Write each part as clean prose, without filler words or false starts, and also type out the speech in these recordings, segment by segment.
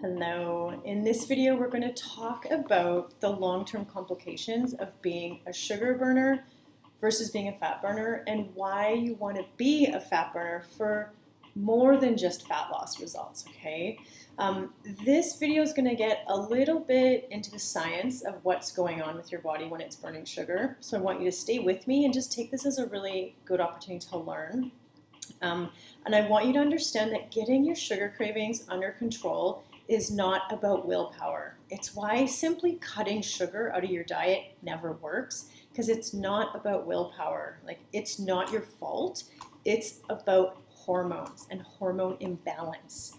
Hello. In this video, we're going to talk about the long-term complications of being a sugar burner versus being a fat burner and why you want to be a fat burner for more than just fat loss results, okay? This video is going to get a little bit into the science of what's going on with your body when it's burning sugar. So I want you to stay with me and just take this as a really good opportunity to learn. And I want you to understand that getting your sugar cravings under control is not about willpower. It's why simply cutting sugar out of your diet never works, because it's not about willpower. Like, it's not your fault. It's about hormones and hormone imbalance.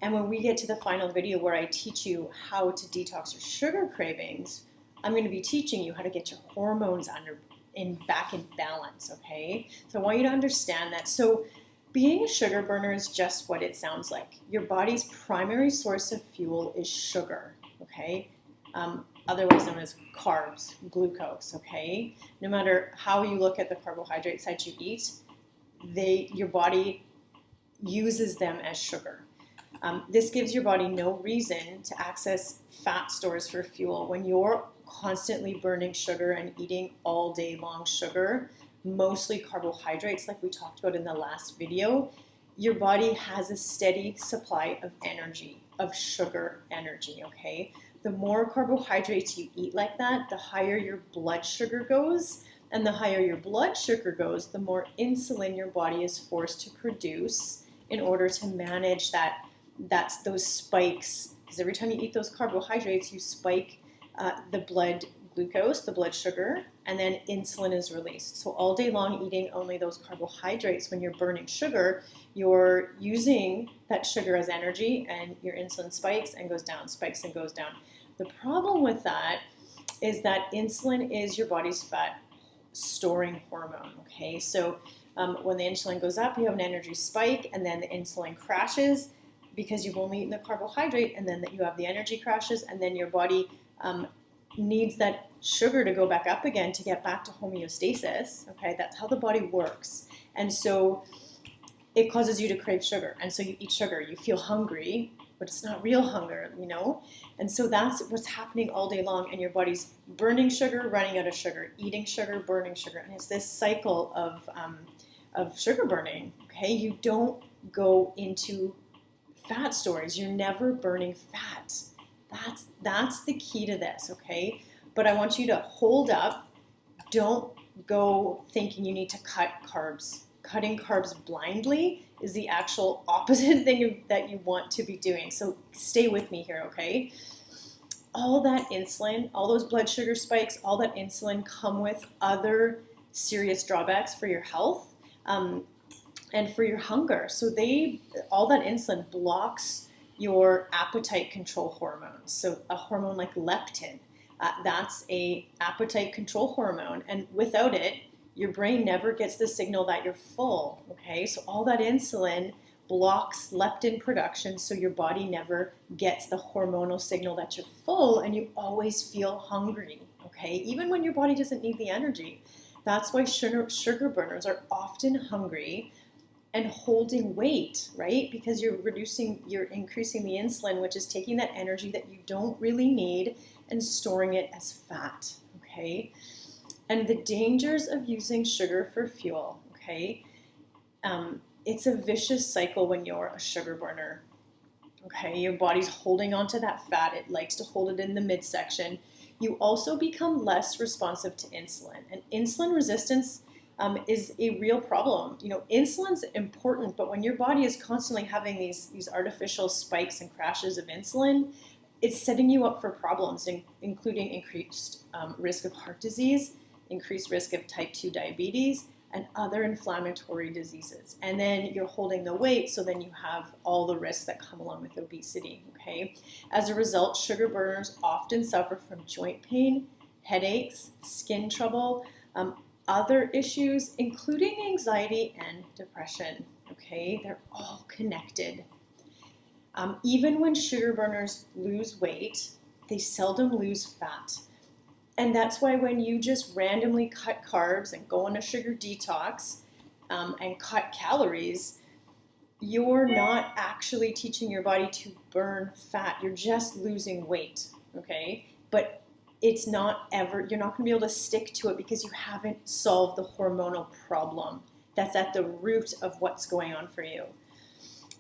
And when we get to the final video where I teach you how to detox your sugar cravings, I'm going to be teaching you how to get your hormones back in balance, okay? So I want you to understand that. So being a sugar burner is just what it sounds like. Your body's primary source of fuel is sugar, okay? Otherwise known as carbs, glucose, okay? No matter how you look at the carbohydrates that you eat, your body uses them as sugar. This gives your body no reason to access fat stores for fuel. When you're constantly burning sugar and eating all day long sugar, mostly carbohydrates like we talked about in the last video, your body has a steady supply of energy, of sugar energy, okay? The more carbohydrates you eat like that, the higher your blood sugar goes, and the higher your blood sugar goes, the more insulin your body is forced to produce in order to manage those spikes. Because every time you eat those carbohydrates, you spike the blood glucose, the blood sugar, and then insulin is released. So all day long eating only those carbohydrates, when you're burning sugar, you're using that sugar as energy, and your insulin spikes and goes down, spikes and goes down. The problem with that is that insulin is your body's fat storing hormone, okay? So when the insulin goes up, you have an energy spike, and then the insulin crashes because you've only eaten the carbohydrate, and then you have the energy crashes, and then your body needs that sugar to go back up again to get back to homeostasis, okay? That's how the body works. And so it causes you to crave sugar. And so you eat sugar, you feel hungry, but it's not real hunger, you know? And so that's what's happening all day long, and your body's burning sugar, running out of sugar, eating sugar, burning sugar. And it's this cycle of sugar burning, okay? You don't go into fat stores. You're never burning fat. That's the key to this, okay? But I want you to hold up. Don't go thinking you need to cut carbs. Cutting carbs blindly is the actual opposite thing that you want to be doing. So stay with me here, okay? All that insulin, all those blood sugar spikes, all that insulin come with other serious drawbacks for your health and for your hunger. So all that insulin blocks your appetite control hormones. So a hormone like leptin, that's a appetite control hormone, and without it, your brain never gets the signal that you're full, okay? So all that insulin blocks leptin production, so your body never gets the hormonal signal that you're full, and you always feel hungry, okay? Even when your body doesn't need the energy. That's why sugar burners are often hungry and holding weight, right? Because you're increasing the insulin, which is taking that energy that you don't really need and storing it as fat, okay? And the dangers of using sugar for fuel, okay? It's a vicious cycle when you're a sugar burner, okay? Your body's holding onto that fat. It likes to hold it in the midsection. You also become less responsive to insulin, and insulin resistance is a real problem. You know, insulin's important, but when your body is constantly having these artificial spikes and crashes of insulin, it's setting you up for problems, including increased risk of heart disease, increased risk of type 2 diabetes, and other inflammatory diseases. And then you're holding the weight, so then you have all the risks that come along with obesity, okay? As a result, sugar burners often suffer from joint pain, headaches, skin trouble, other issues, including anxiety and depression, okay? They're all connected. Even when sugar burners lose weight, they seldom lose fat. And that's why when you just randomly cut carbs and go on a sugar detox and cut calories, you're not actually teaching your body to burn fat. You're just losing weight, okay? But it's not ever, you're not gonna be able to stick to it because you haven't solved the hormonal problem that's at the root of what's going on for you.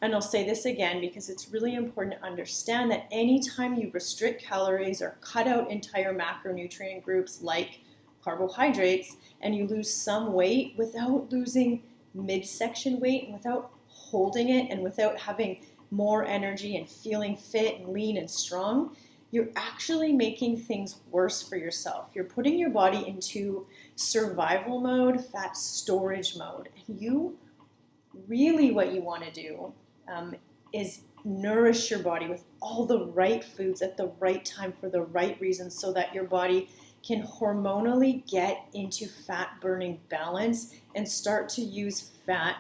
And I'll say this again because it's really important to understand that anytime you restrict calories or cut out entire macronutrient groups like carbohydrates, and you lose some weight without losing midsection weight and without holding it and without having more energy and feeling fit and lean and strong, you're actually making things worse for yourself. You're putting your body into survival mode, fat storage mode. And you really, what you want to do is nourish your body with all the right foods at the right time for the right reasons so that your body can hormonally get into fat burning balance and start to use fat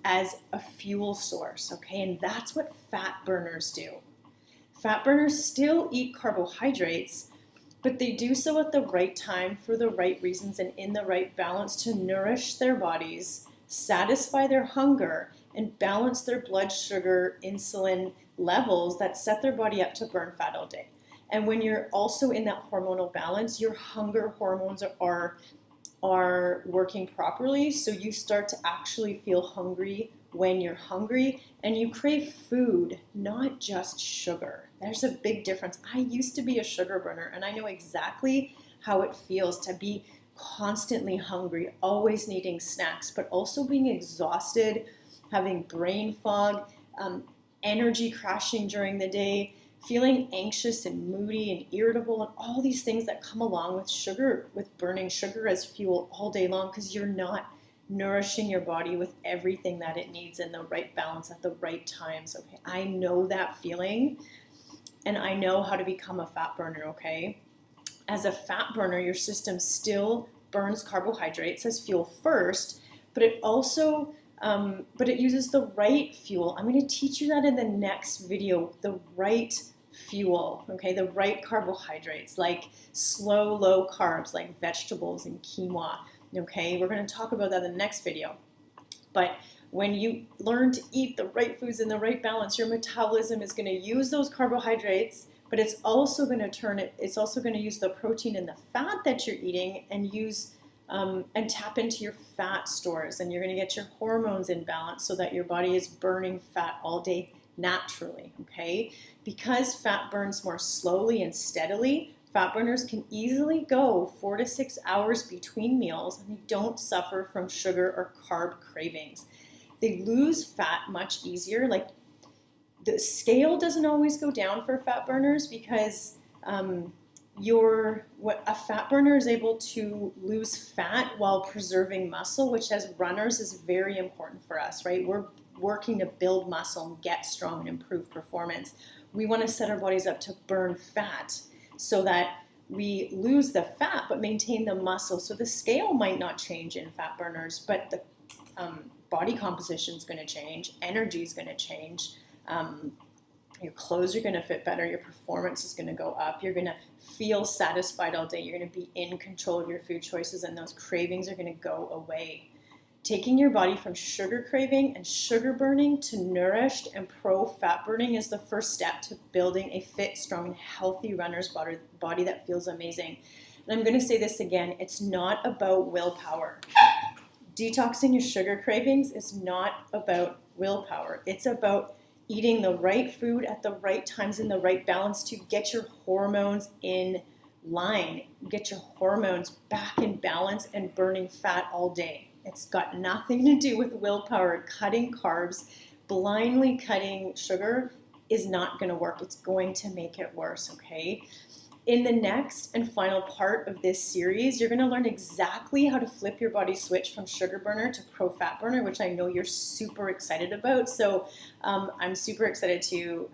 as a fuel source, okay? And that's what fat burners do. Fat burners still eat carbohydrates, but they do so at the right time for the right reasons and in the right balance to nourish their bodies, satisfy their hunger, and balance their blood sugar, insulin levels that set their body up to burn fat all day. And when you're also in that hormonal balance, your hunger hormones are working properly, so you start to actually feel hungry when you're hungry, and you crave food, not just sugar. There's a big difference. I used to be a sugar burner, and I know exactly how it feels to be constantly hungry, always needing snacks, but also being exhausted, having brain fog, energy crashing during the day, feeling anxious and moody and irritable, and all these things that come along with sugar, with burning sugar as fuel all day long because you're not nourishing your body with everything that it needs in the right balance at the right times, okay? I know that feeling, and I know how to become a fat burner, okay? As a fat burner, your system still burns carbohydrates as fuel first, but it also it uses the right fuel. I'm going to teach you that in the next video, the right fuel, okay? The right carbohydrates, like slow, low carbs, like vegetables and quinoa, okay? We're going to talk about that in the next video. But when you learn to eat the right foods in the right balance, your metabolism is going to use those carbohydrates, but it's also going to use the protein and the fat that you're eating and and tap into your fat stores, and you're going to get your hormones in balance so that your body is burning fat all day naturally, okay? Because fat burns more slowly and steadily, fat burners can easily go 4 to 6 hours between meals, and they don't suffer from sugar or carb cravings. They lose fat much easier. Like, the scale doesn't always go down for fat burners because a fat burner is able to lose fat while preserving muscle, which as runners is very important for us, right? We're working to build muscle and get strong and improve performance. We want to set our bodies up to burn fat so that we lose the fat but maintain the muscle. So the scale might not change in fat burners, but the body composition is going to change, energy is going to change. Your clothes are going to fit better, your performance is going to go up, you're going to feel satisfied all day, you're going to be in control of your food choices, and those cravings are going to go away. Taking your body from sugar craving and sugar burning to nourished and pro-fat burning is the first step to building a fit, strong, and healthy runner's body that feels amazing. And I'm going to say this again, it's not about willpower. Detoxing your sugar cravings is not about willpower. It's about eating the right food at the right times in the right balance to get your hormones in line, get your hormones back in balance and burning fat all day. It's got nothing to do with willpower. Cutting carbs, blindly cutting sugar is not going to work. It's going to make it worse, okay? In the next and final part of this series, you're going to learn exactly how to flip your body switch from sugar burner to pro-fat burner, which I know you're super excited about. So I'm super excited to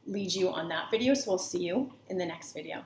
lead you on that video. So we'll see you in the next video.